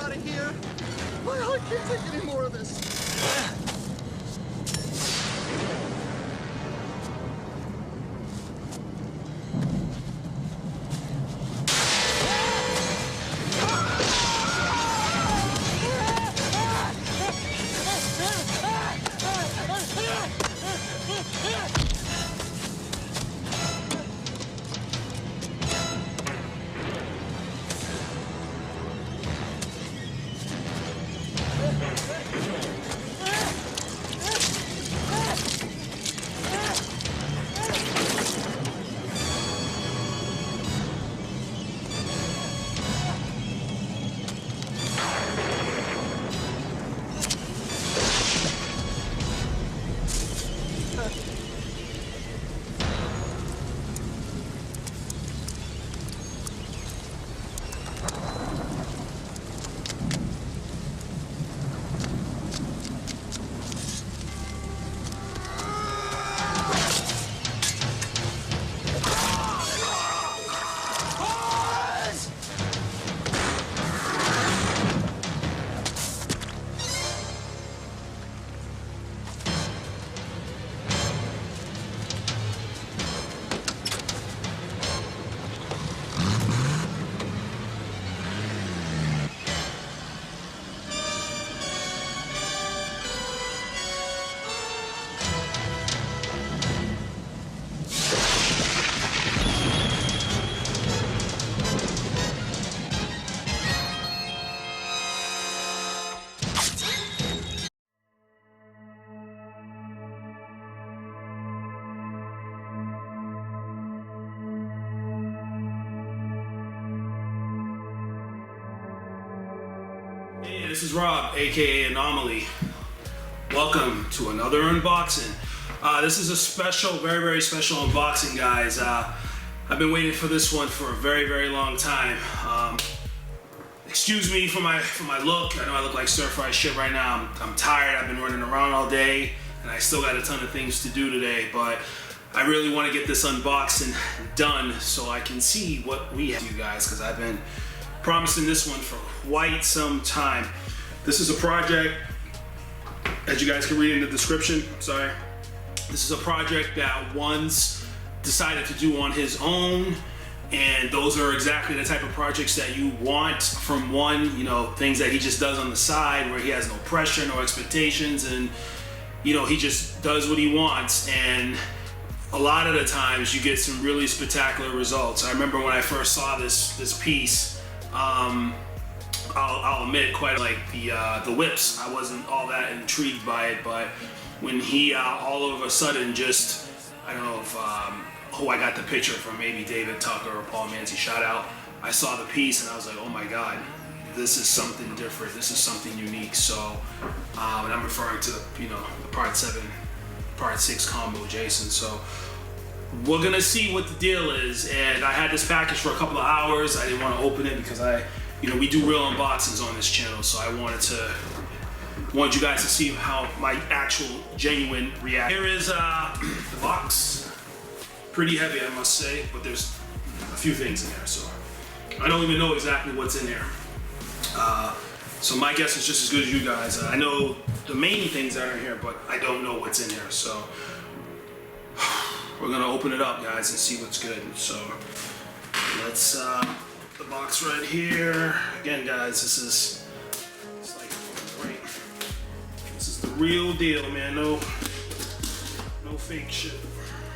out of here. My heart can't take any more of this. Hey, this is Rob, aka Anomaly. Welcome to another unboxing. This is a special, very special unboxing, guys. I've been waiting for this one for a very long time. Excuse me for my look. I know I look like stir-fry shit right now. I'm tired. I've been running around all day, and I still got a ton of things to do today. But I really want to get this unboxing done so I can see what we have, you guys, because I've been promising this one for quite some time. This is a project, as you guys can read in the description, sorry. This is a project that One's decided to do on his own, and those are exactly the type of projects that you want from One, you know, things that he just does on the side where he has no pressure, no expectations, and you know, he just does what he wants. And a lot of the times you get some really spectacular results. I remember when I first saw this piece, I'll admit, quite like the whips, I wasn't all that intrigued by it, but when he all of a sudden just, I don't know if who I got the picture from, maybe David Tucker or Paul Manzi, shout out, I saw the piece and I was like, oh my god, this is something different, this is something unique. So and I'm referring to the, you know, the part 7 part 6 combo Jason. So we're gonna see what the deal is, and I had this package for a couple of hours. I didn't want to open it because you know, we do real unboxings on this channel, so I wanted you guys to see how my actual genuine reaction. Here is the box. Pretty heavy, I must say, but there's a few things in there, so I don't even know exactly what's in there. So my guess is just as good as you guys. I know the main things that are in here, but I don't know what's in here, so we're gonna open it up, guys, and see what's good. So let's the box right here. Again, guys, this is like great. This is the real deal, man. No fake shit.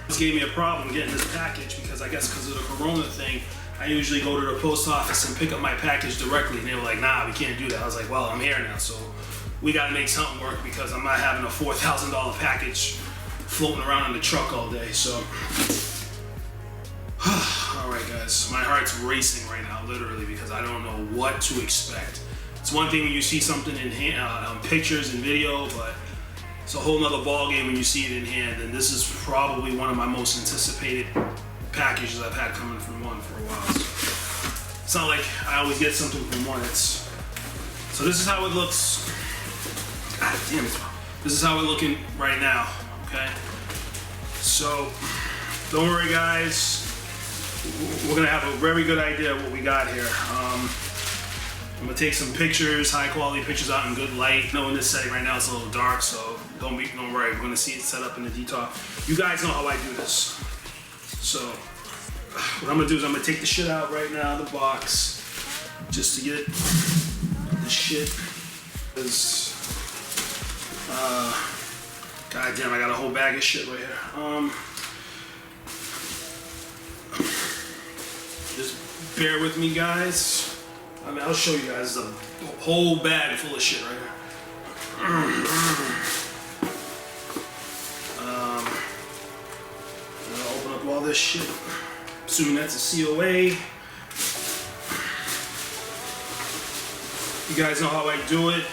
This gave me a problem getting this package because I guess because of the Corona thing, I usually go to the post office and pick up my package directly, and they were like, nah, we can't do that. I was like, well, I'm here now, so we gotta make something work because I'm not having a $4,000 package floating around in the truck all day. So all right, guys, my heart's racing right now, literally, because I don't know what to expect. It's one thing when you see something in hand, pictures and video, but it's a whole nother ball game when you see it in hand. And this is probably one of my most anticipated packages I've had coming from One for a while. So it's not like I always get something from One. So this is how it looks. God damn it! This is how it's looking right now. Okay. So don't worry, guys. We're gonna have a very good idea of what we got here. I'm gonna take some pictures, high quality pictures out in good light. I know in this setting right now it's a little dark, so don't worry, we're gonna see it set up in the detail. You guys know how I do this. So what I'm gonna do is I'm gonna take the shit out right now of the box, just to get the shit. Cause, God damn, I got a whole bag of shit right here. Just bear with me, guys. I mean, I'll show you guys a whole bag full of shit right here. I'll open up all this shit, assuming that's a COA. You guys know how I do it.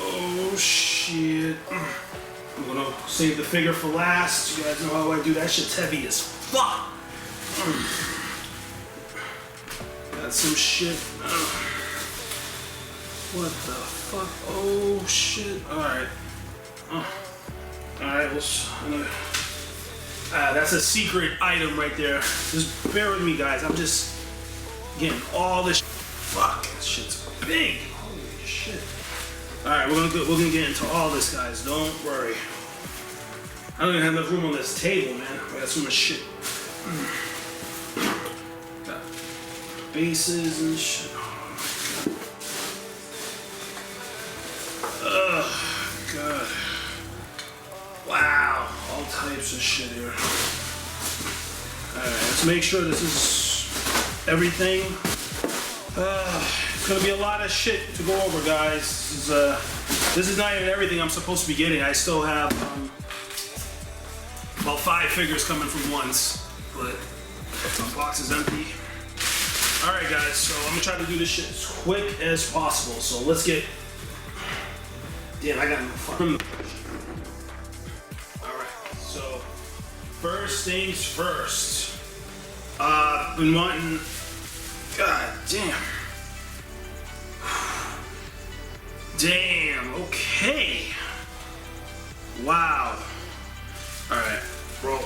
Oh shit. I'm gonna save the figure for last. You guys know how I do that. Shit's heavy as fuck. Got some shit. What the fuck? Oh shit. Alright. Alright, that's a secret item right there. Just bear with me, guys. I'm just getting all this. Fuck, this shit's big. Holy shit. Alright, we're gonna get into all this, guys. Don't worry. I don't even have enough room on this table, man. I got so much shit. Got bases and shit. Oh god. Wow, all types of shit here. Alright, let's make sure this is everything. It's gonna be a lot of shit to go over, guys. This is not even everything I'm supposed to be getting. I still have about 5 figures coming from once, but my box is empty. All right, guys. So I'm gonna try to do this shit as quick as possible. So let's get. Damn, I got no fun. All right. So first things first. Been wanting. God damn. Damn, okay. Wow. Alright, bro. I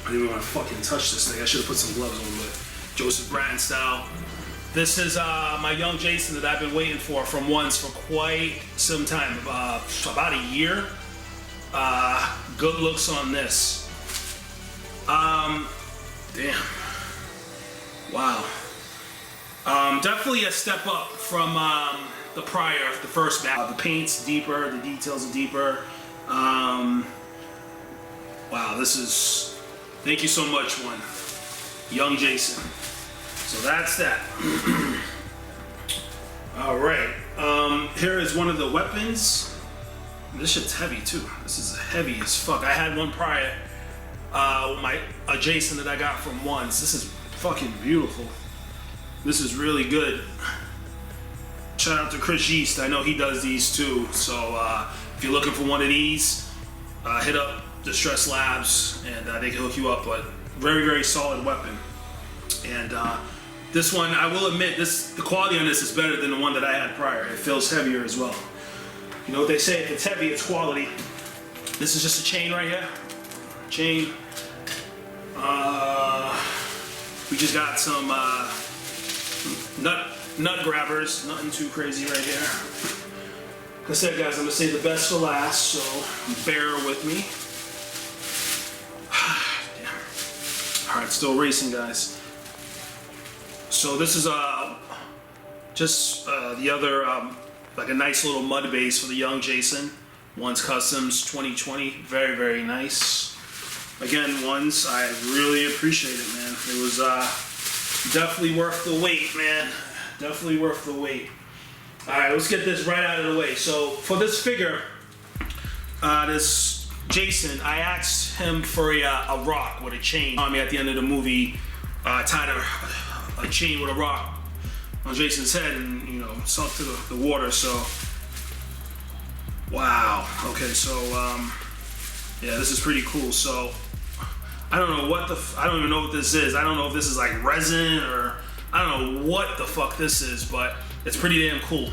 didn't even want to fucking touch this thing. I should have put some gloves on, but Joseph Bratton style. This is my young Jason that I've been waiting for from once for quite some time. About a year. Good looks on this. Damn. Wow. Definitely a step up from the first batch. The paint's deeper, the details are deeper. Wow, this is, thank you so much, one. Young Jason. So that's that. All right, here is one of the weapons. This shit's heavy too. This is heavy as fuck. I had one prior, a Jason that I got from once. This is fucking beautiful. This is really good. Shout out to Chris Yeast. I know he does these too. So if you're looking for one of these, hit up Distress Labs and they can hook you up. But very, very solid weapon. And this one, I will admit, the quality on this is better than the one that I had prior. It feels heavier as well. You know what they say? If it's heavy, it's quality. This is just a chain right here. Chain. We just got some nut grabbers. Nothing too crazy right here. Like I said, guys, I'm gonna save the best for last, so bear with me. Damn. All right, still racing, guys. So this is just the other like a nice little mud base for the young Jason. One's Customs 2020, very, very nice. Again, ones I really appreciate it, man. It was definitely worth the wait, man. Definitely worth the wait. All right, let's get this right out of the way. So for this figure, this Jason, I asked him for a rock with a chain on me at the end of the movie. Tied a chain with a rock on Jason's head and, you know, sunk to the water. So, wow. Okay, so yeah, this is pretty cool. So I don't know what I don't even know what this is. I don't know if this is like resin or I don't know what the fuck this is, but it's pretty damn cool.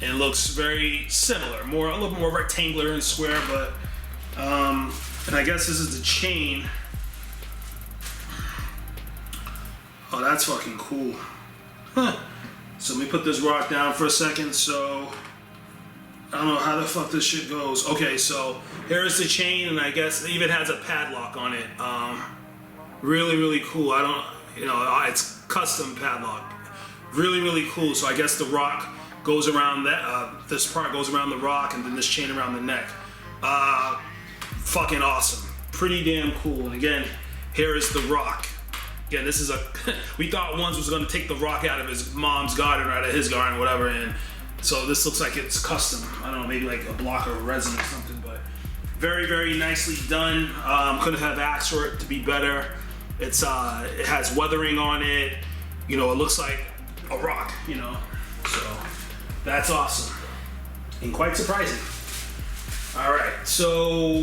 And it looks very similar, a little more rectangular and square, but and I guess this is the chain. Oh, that's fucking cool. Huh. So let me put this rock down for a second. So I don't know how the fuck this shit goes. Okay, so here is the chain, and I guess it even has a padlock on it. Really, really cool. I don't, you know, it's custom padlock. Really, really cool. So I guess the rock goes around that. This part goes around the rock, and then this chain around the neck. Fucking awesome. Pretty damn cool. And again, here is the rock. Again, this is a. We thought Ones was gonna take the rock out of his mom's garden or out of his garden, whatever, and so this looks like it's custom. I don't know, maybe like a block of resin or something, but very, very nicely done. Couldn't have asked for it to be better. It's it has weathering on it. You know, it looks like a rock. You know, so that's awesome and quite surprising. All right, so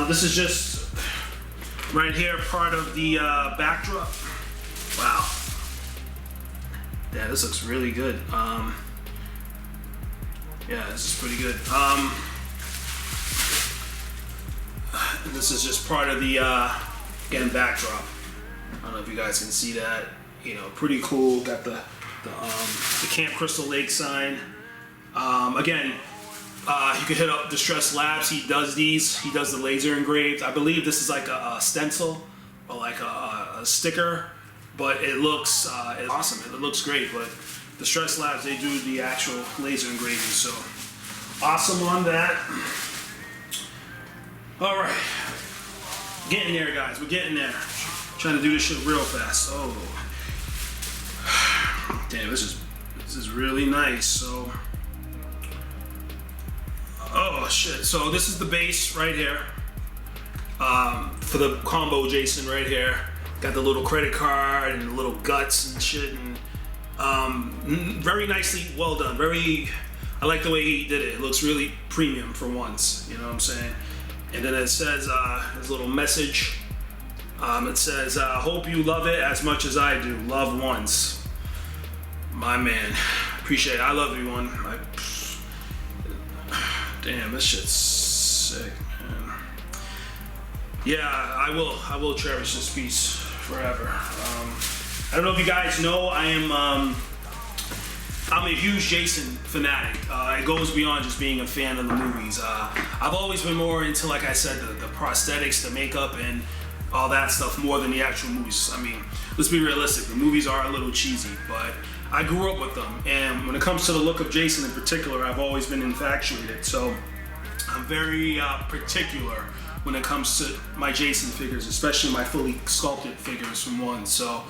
this is just right here, part of the backdrop. Wow. Yeah, this looks really good. Yeah, this is pretty good. This is just part of the, again, backdrop. I don't know if you guys can see that. You know, pretty cool. Got the Camp Crystal Lake sign. Again, you can hit up Distress Labs. He does these. He does the laser engraved. I believe this is like a stencil or like a sticker, but it looks it's awesome. It looks great. But Distress Labs, they do the actual laser engraving. So awesome on that. All right, getting there, guys. We're getting there. Trying to do this shit real fast. Oh, damn! This is really nice. So. Oh shit, so this is the base right here for the combo Jason right here. Got the little credit card and the little guts and shit, and very nicely well done. I like the way he did it. It looks really premium for once, you know what I'm saying? And then it says, there's a little message. It says, hope you love it as much as I do. Love Ones. My man, appreciate it. I love you, One. Damn, this shit's sick, man. Yeah, I will cherish this piece forever. I don't know if you guys know, I'm a huge Jason fanatic. It goes beyond just being a fan of the movies. I've always been more into, like I said, the prosthetics, the makeup, and all that stuff more than the actual movies. I mean, let's be realistic. The movies are a little cheesy, but I grew up with them, and when it comes to the look of Jason in particular, I've always been infatuated. So I'm very particular when it comes to my Jason figures, especially my fully sculpted figures from Ones. So,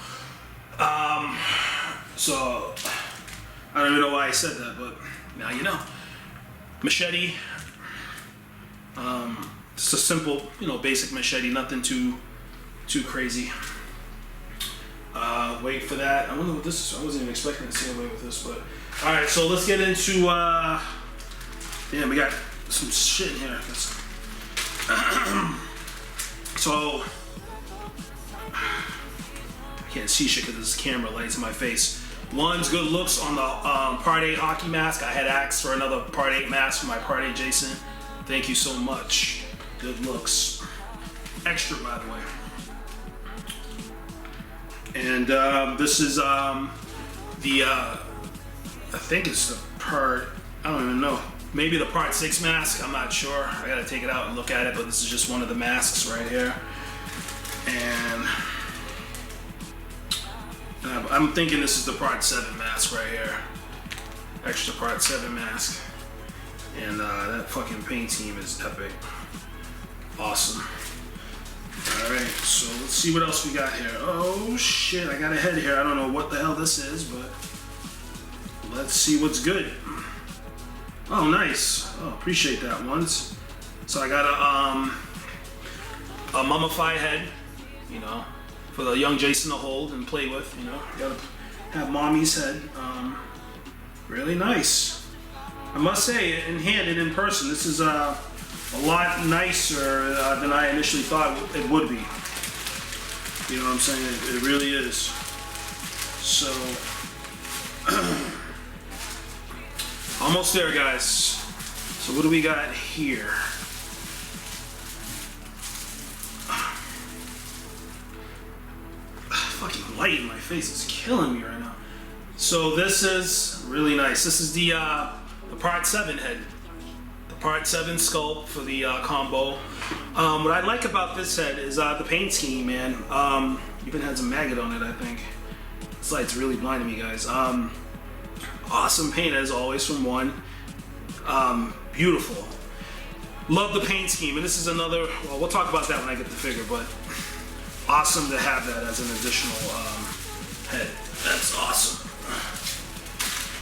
so I don't even know why I said that, but now you know. Machete. Just a simple, you know, basic machete, nothing too crazy. Wait for that. I wonder what this is. I wasn't even expecting to see away with this, but all right. So let's get into. Damn, we got some shit in here. So I can't see shit because this camera lights in my face. One's good looks on the Part 8 hockey mask. I had asked for another Part 8 mask for my Part 8 Jason. Thank you so much. Good looks. Extra, by the way. And this is I think it's the part, I don't even know, maybe the Part 6 mask, I'm not sure. I gotta take it out and look at it, but this is just one of the masks right here. And I'm thinking this is the Part 7 mask right here. Extra Part 7 mask. And that fucking paint team is epic. Awesome. Alright, so let's see what else we got here. Oh shit, I got a head here. I don't know what the hell this is, but let's see what's good. Oh, nice. Oh, appreciate that, Ones. So I got a mummified head, you know, for the young Jason to hold and play with, you know. You gotta have mommy's head. Really nice. I must say, in hand and in person, this is a lot nicer than I initially thought it would be. You know what I'm saying? It really is. So, almost there, guys. So what do we got here? Fucking light in my face is killing me right now. So this is really nice. This is the Part 7 head. The Part 7 sculpt for the combo. What I like about this head is the paint scheme, man. Even had some maggot on it, I think. This light's really blinding me, guys. Awesome paint as always from One. Beautiful. Love the paint scheme, and this is another, well, we'll talk about that when I get the figure, but awesome to have that as an additional head. That's awesome.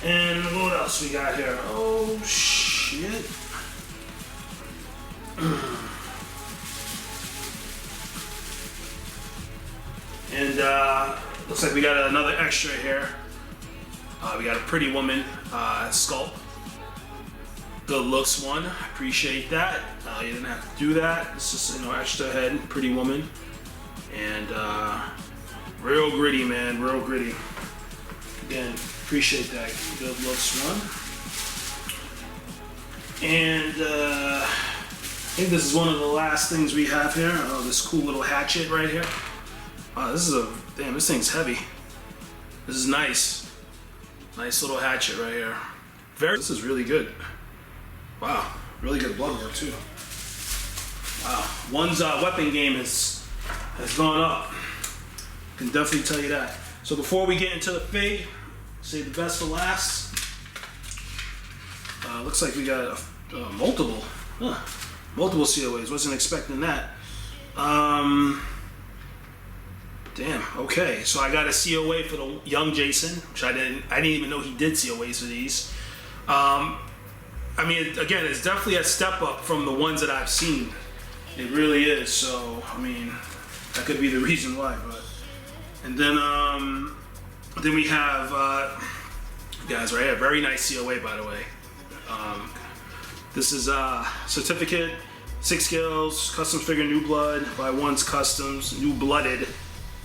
And what else we got here? Oh, shit. And looks like we got another extra here. We got a Pretty Woman sculpt. Good looks one. I appreciate that. You didn't have to do that. It's just, extra head, Pretty Woman. And real gritty, man, real gritty. Again, appreciate that. Good looks one. And I think this is one of the last things we have here. Oh, this cool little hatchet right here. This is damn, this thing's heavy. This is nice. Nice little hatchet right here. This is really good. Wow, really good blood work too. Wow, One's weapon game has gone up. Can definitely tell you that. So before we get into the fig, save the best for last. Looks like we got multiple COAs. Wasn't expecting that. Damn. Okay, so I got a COA for the young Jason, which I didn't even know he did COAs for these. I mean, again, it's definitely a step up from the ones that I've seen. It really is. So, I mean, that could be the reason why. But, and then we have guys right here. Very nice COA, by the way. This is certificate, 6 skills, custom figure, New Blood by One's Customs, New Blooded.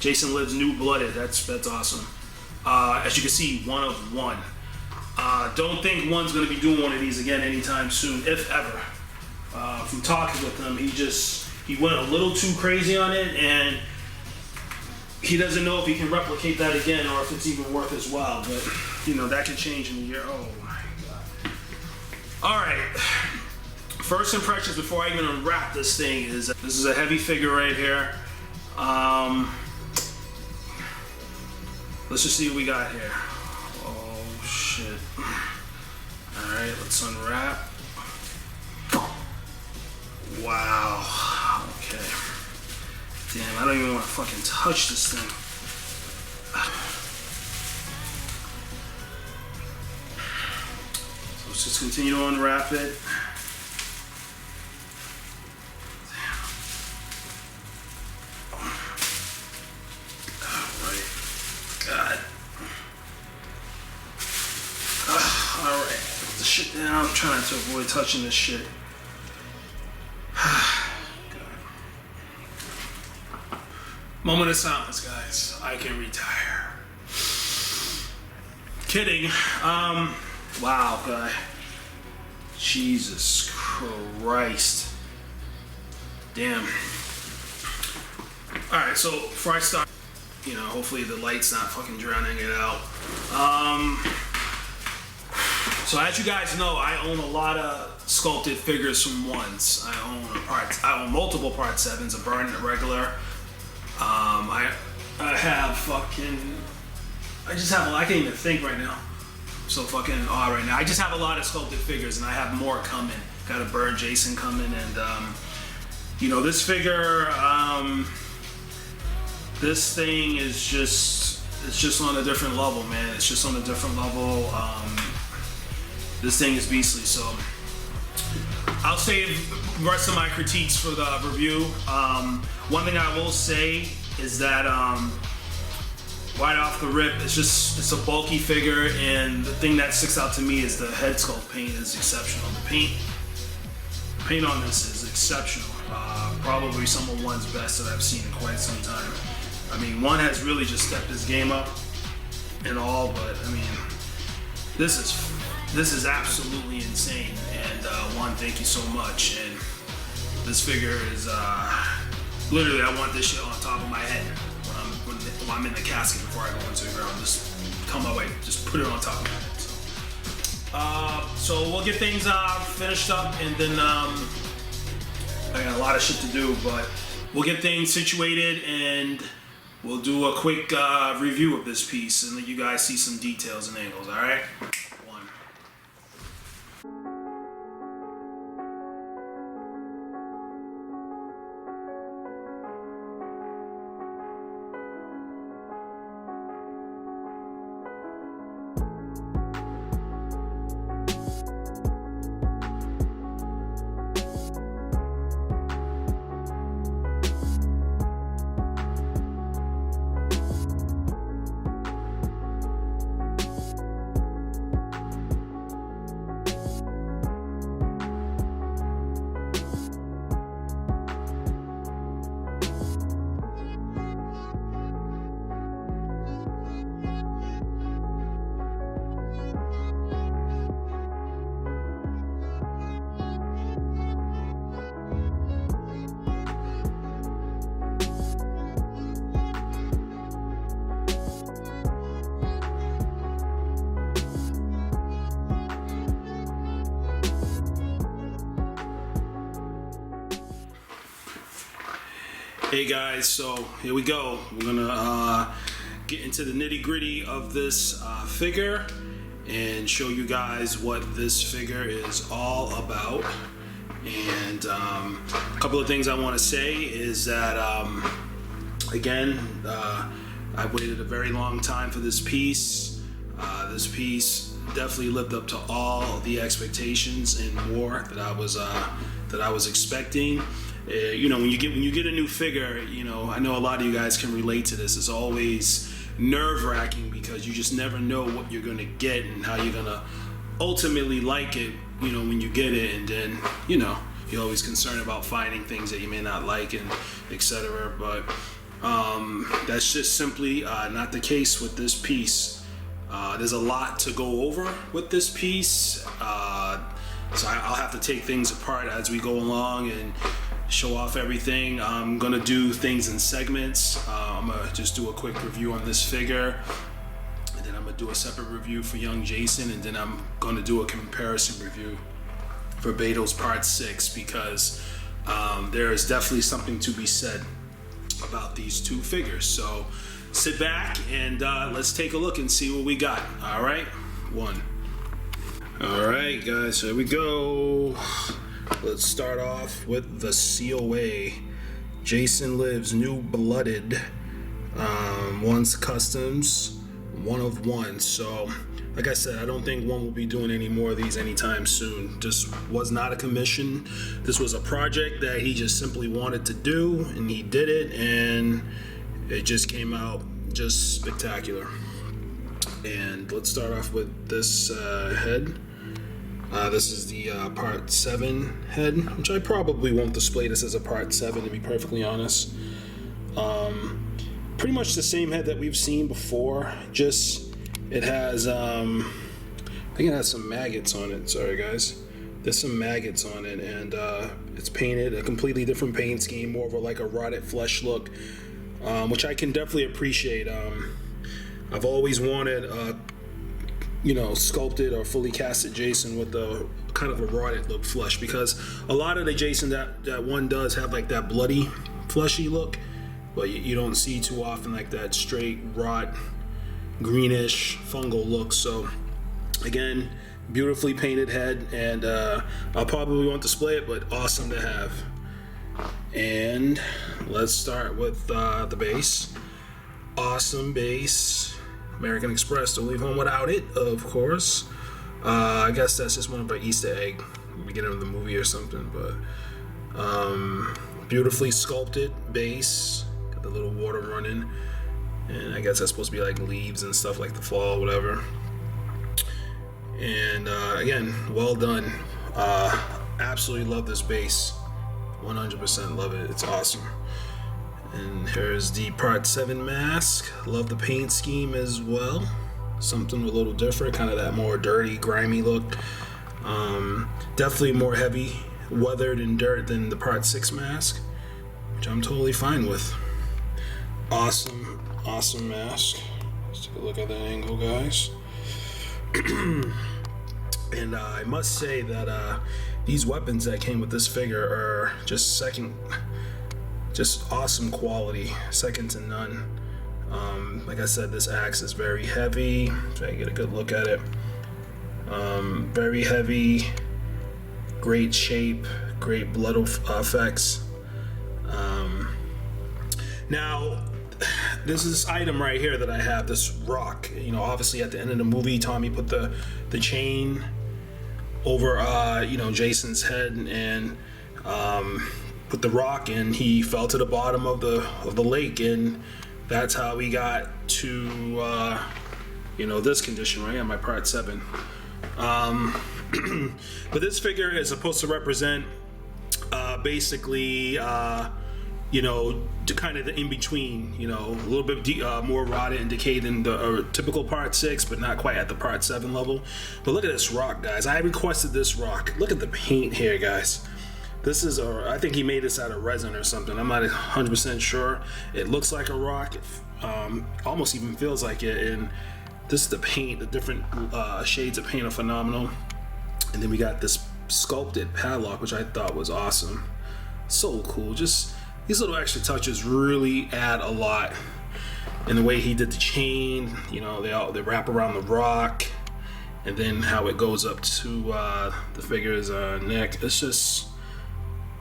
Jason Lives New Blooded. That's awesome. As you can see, 1 of 1. Don't think One's going to be doing one of these again anytime soon, if ever. From talking with him, he went a little too crazy on it, and he doesn't know if he can replicate that again or if it's even worth his while. But that can change in a year. Oh my god! All right. First impressions before I even unwrap this thing is this is a heavy figure right here. Let's just see what we got here. Oh shit. Alright, let's unwrap. Wow. Okay. Damn, I don't even want to fucking touch this thing. So let's just continue to unwrap it. Shit down. I'm trying to avoid touching this shit. Moment of silence, guys. I can retire. Kidding. Wow, guy. Jesus Christ. Damn. Alright, so before I start, hopefully the light's not fucking drowning it out. So as you guys know, I own a lot of sculpted figures from Ones. I own multiple Part 7s, a burn and a regular. I have fucking, I can't even think right now. I'm so fucking odd right now. I just have a lot of sculpted figures, and I have more coming. Got a Burn Jason coming, and this figure, this thing is it's on a different level, man. It's just on a different level. This thing is beastly, so I'll save the rest of my critiques for the review. One thing I will say is that right off the rip, it's a bulky figure, and the thing that sticks out to me is the head sculpt paint is exceptional. The paint on this is exceptional. Probably some of One's best that I've seen in quite some time. I mean, One has really just stepped his game up and all, but I mean, this is absolutely insane. And One, thank you so much. And this figure is literally, I want this shit on top of my head when I'm in the casket before I go into the ground. Just come my way. Just put it on top of my head. So we'll get things finished up, and then I got a lot of shit to do, but we'll get things situated, and we'll do a quick review of this piece and let you guys see some details and angles, all right? Hey guys, so here we go. We're gonna get into the nitty gritty of this figure and show you guys what this figure is all about. And a couple of things I want to say is that again, I waited a very long time for this piece. This piece definitely lived up to all the expectations and more that I was expecting. You know, when you get a new figure, you know, I know a lot of you guys can relate to this. It's always nerve-wracking because you just never know what you're gonna get and how you're gonna ultimately like it, you know, when you get it. And then, you know, you're always concerned about finding things that you may not like and etc. But that's just simply not the case with this piece. There's a lot to go over with this piece, so I'll have to take things apart as we go along and show off everything. I'm gonna do things in segments. I'm gonna just do a quick review on this figure, and then I'm gonna do a separate review for young Jason, and then I'm gonna do a comparison review for Beto's Part 6, because there is definitely something to be said about these two figures. So sit back and let's take a look and see what we got. All right, all right guys, here we go. Let's start off with the COA. Jason Lives New Blooded. One's customs, 1 of 1. So, like I said, I don't think one will be doing any more of these anytime soon. This was not a commission. This was a project that he just simply wanted to do, and he did it, and it just came out just spectacular. And let's start off with this head. This is the Part 7 head, which I probably won't display this as a Part 7, to be perfectly honest. Pretty much the same head that we've seen before, just it has, I think it has some maggots on it. Sorry guys. There's some maggots on it, and it's painted a completely different paint scheme, more of like a rotted flesh look, which I can definitely appreciate. I've always wanted you know, sculpted or fully casted Jason with a kind of a rotted look flesh, because a lot of the Jason that one does have like that bloody fleshy look, but you don't see too often like that straight rot greenish fungal look. So again, beautifully painted head, and I'll probably won't display it, but awesome to have. And let's start with the base. Awesome base. American Express, don't leave home without it, of course. I guess that's just one of our Easter egg beginning of the movie or something, but beautifully sculpted base, got the little water running, and I guess that's supposed to be like leaves and stuff like the fall, whatever. And again, well done. Absolutely love this base, 100% love it. It's awesome. And here's the Part 7 mask. Love the paint scheme as well. Something a little different, kind of that more dirty, grimy look. Definitely more heavy, weathered and dirt than the Part 6 mask, which I'm totally fine with. Awesome, awesome mask. Let's Take a look at that angle, guys. And I must say that these weapons that came with this figure are just awesome quality, second to none. Like I said, this axe is very heavy. Try to get a good look at it. Very heavy, great shape, great blood effects. Now, this item right here that I have, this rock. You know, obviously at the end of the movie, Tommy put the chain over Jason's head and put the rock, and he fell to the bottom of the lake, and that's how we got to this condition right here, my part 7. But this figure is supposed to represent basically to kind of the in-between, a little bit more rotted and decayed than the typical part 6, but not quite at the part 7 level. But look at this rock, guys. I requested this rock. Look at the paint here, guys. This is I think he made this out of resin or something. I'm not 100% sure. It looks like a rock. It almost even feels like it. And this is the paint. The different shades of paint are phenomenal. And then we got this sculpted padlock, which I thought was awesome. So cool. Just these little extra touches really add a lot. And the way he did the chain, they wrap around the rock, and then how it goes up to the figure's neck. It's just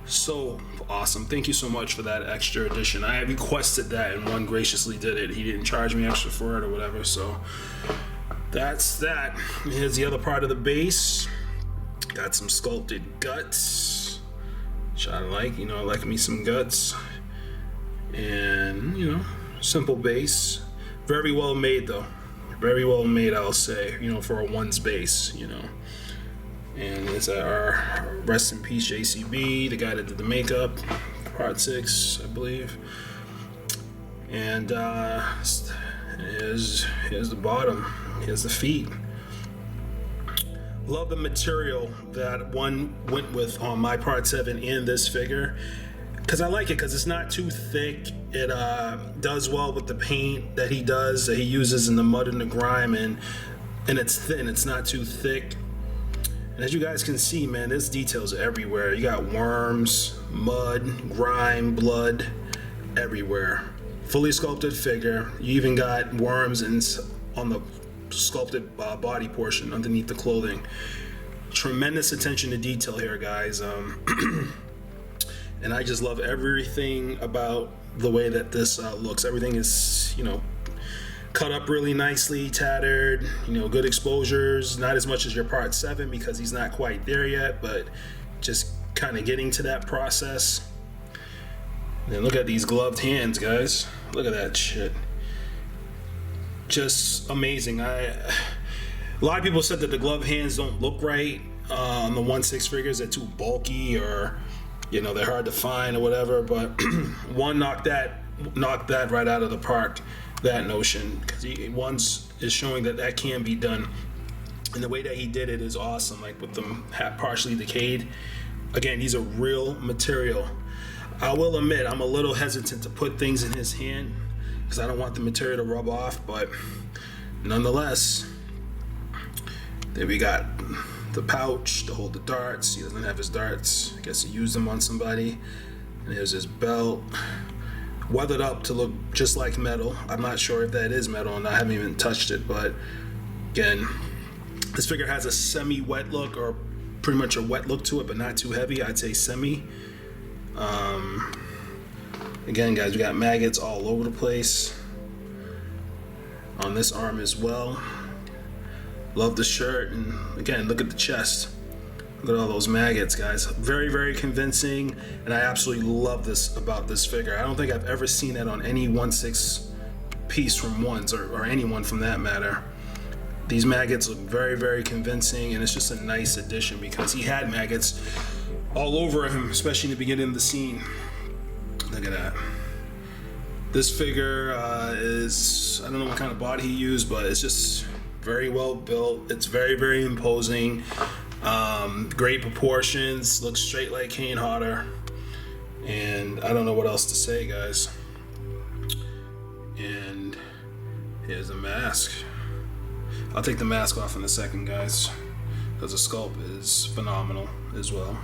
so awesome. Thank you so much for that extra addition. I requested that, and one graciously did it. He didn't charge me extra for it or whatever. So that's that. Here's the other part of the base. Got some sculpted guts, which I like. I like me some guts. And simple base. Very well made though. Very well made, I'll say. For a one's base. And it's our rest in peace JCB, the guy that did the makeup, part 6, I believe. And here's the bottom. Here's the feet. Love the material that one went with on my part 7 in this figure, because I like it because it's not too thick. It does well with the paint that he uses in the mud and the grime, and it's thin. It's not too thick. And as you guys can see, man, there's details everywhere. You got worms, mud, grime, blood everywhere. Fully sculpted figure. You even got worms on the sculpted body portion underneath the clothing. Tremendous attention to detail here, guys. And I just love everything about the way that this looks. Everything is, cut up really nicely, tattered, good exposures. Not as much as your part 7 because he's not quite there yet, but just kind of getting to that process. And then look at these gloved hands, guys. Look at that shit. Just amazing. A lot of people said that the gloved hands don't look right on the 1/6 figures. They're too bulky, or they're hard to find or whatever. But one knocked that right out of the park. That notion, because is showing that can be done, and the way that he did it is awesome. Like with them partially decayed. Again, these are real material. I will admit I'm a little hesitant to put things in his hand because I don't want the material to rub off, but nonetheless, there we got the pouch to hold the darts. He doesn't have his darts. I guess he used them on somebody. And here's his belt. Weathered up to look just like metal. I'm not sure if that is metal, and I haven't even touched it, but again, this figure has a semi-wet look, or pretty much a wet look to it, but not too heavy. I'd say semi. Again, guys, we got maggots all over the place on this arm as well. Love the shirt, and again, look at the chest. Look at all those maggots, guys. Very, very convincing, and I absolutely love this about this figure. I don't think I've ever seen that on any 1/6 piece from ones, or anyone from that matter. These maggots look very, very convincing, and it's just a nice addition because he had maggots all over him, especially in the beginning of the scene. Look at that. This figure is, I don't know what kind of body he used, but it's just very well built. It's very, very imposing. Great proportions, looks straight like Kane Hodder, and I don't know what else to say, guys. And Here's the mask. I'll take the mask off in a second, guys, because the sculpt is phenomenal as well.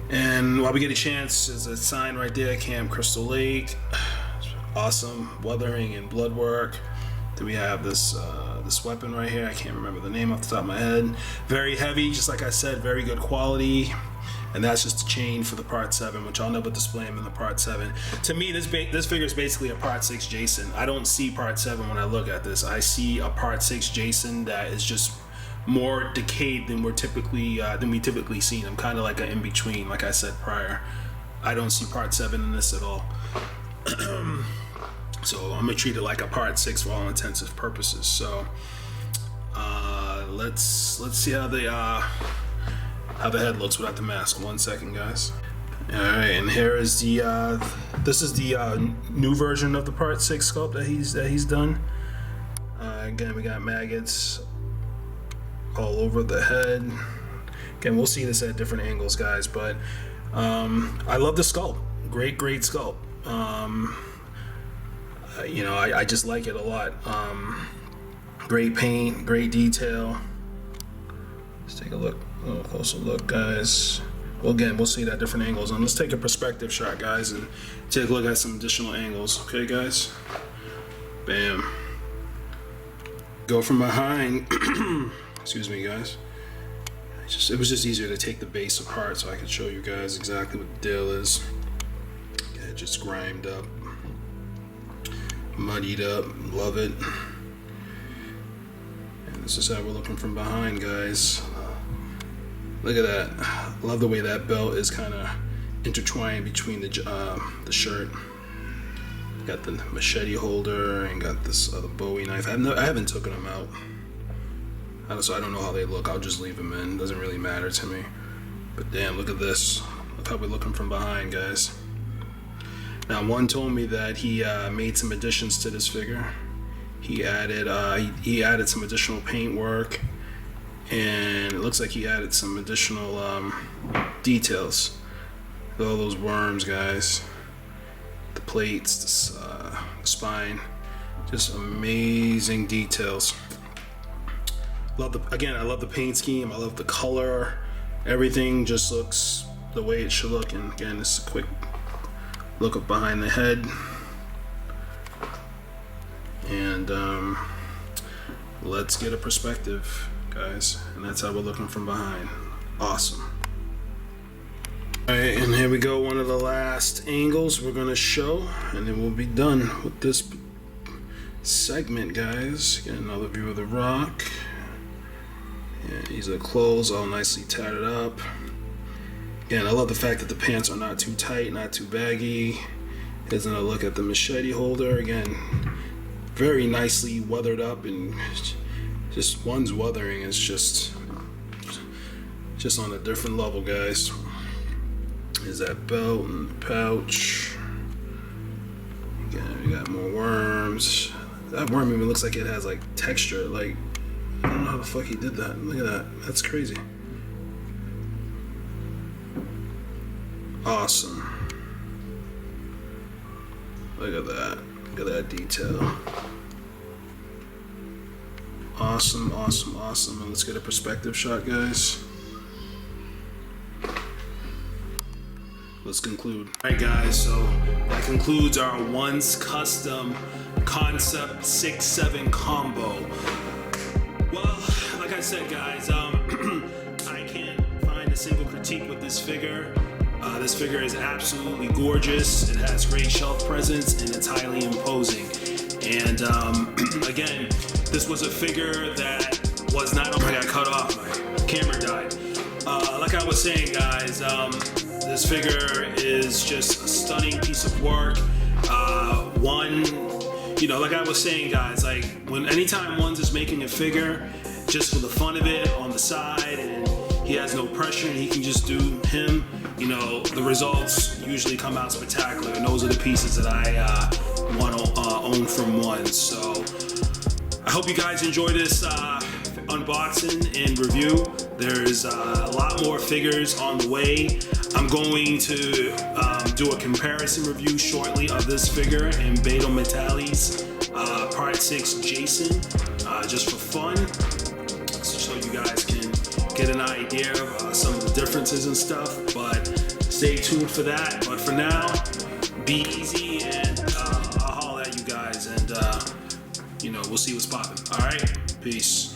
And while we get a chance, there's a sign right there, Camp Crystal Lake. Awesome weathering and blood work. Then we have this this weapon right here. I can't remember the name off the top of my head. Very heavy, just like I said, very good quality. And that's just a chain for the Part 7, which I'll never display them in the Part 7. To me, this figure is basically a Part 6 Jason. I don't see Part 7 when I look at this. I see a Part 6 Jason that is just more decayed than we typically see him. Kind of like an in-between, like I said prior. I don't see Part 7 in this at all. So I'm gonna treat it like a Part 6 for all intents and purposes. So let's see how the head looks without the mask. 1 second, guys. All right, and here is the this is the new version of the Part 6 sculpt that he's done. Again, we got maggots all over the head. Again, we'll see this at different angles, guys, but I love the sculpt. Great sculpt. You know, I just like it a lot. Great paint, great detail. Let's take a little closer look, guys. Well, again, we'll see it at different angles. And let's take a perspective shot, guys, and take a look at some additional angles. Okay, guys? Bam. Go from behind. Excuse me, guys. It was just easier to take the base apart so I could show you guys exactly what the deal is. Okay, just grimed up, muddied up. Love it. And this is how we're looking from behind, guys. Look at that. Love the way that belt is kind of intertwined between the shirt. Got the machete holder and got this other Bowie knife. I haven't taken them out, so I don't know how they look. I'll just leave them in. Doesn't really matter to me. But damn, look at this. Look how we're looking from behind, guys. Now, one told me that he made some additions to this figure. He added some additional paint work, and it looks like he added some additional details. Look at all those worms, guys. The plates, the spine, just amazing details. I love the paint scheme. I love the color. Everything just looks the way it should look. And again, this is a quick look up behind the head. And let's get a perspective, guys. And that's how we're looking from behind. Awesome. Alright, and here we go, one of the last angles we're gonna show, and then we'll be done with this segment, guys. Get another view of the Rock. Yeah, these are clothes all nicely tatted up. Again, I love the fact that the pants are not too tight, not too baggy. Here's another look at the machete holder. Again, very nicely weathered up, and just one's weathering is just on a different level, guys. Is that belt and the pouch. Again, we got more worms. That worm even looks like it has like texture. Like, I don't know how the fuck he did that. Look at that. That's crazy. Awesome. Look at that. Look at that detail. Awesome, awesome, awesome. And let's get a perspective shot, guys. Let's conclude. Alright, guys, so that concludes our once custom Concept 6-7 combo. Well, like I said, guys, I can't find a single critique with this figure. This figure is absolutely gorgeous. It has great shelf presence and it's highly imposing. And again, this was a figure that was not. I got cut off. My camera died. Like I was saying, guys, this figure is just a stunning piece of work. You know, like I was saying, guys, like anytime one's just making a figure just for the fun of it on the side, and he has no pressure and he can just do him, you know, the results usually come out spectacular. And those are the pieces that I want to own from one. So I hope you guys enjoy this unboxing and review. There's a lot more figures on the way. I'm going to do a comparison review shortly of this figure in Beto Metalli's Part 6 Jason, just for fun, so you guys can get an idea of some of the differences and stuff. But stay tuned for that. But for now, be easy, and I'll holler at you guys, and we'll see what's popping. All right, peace.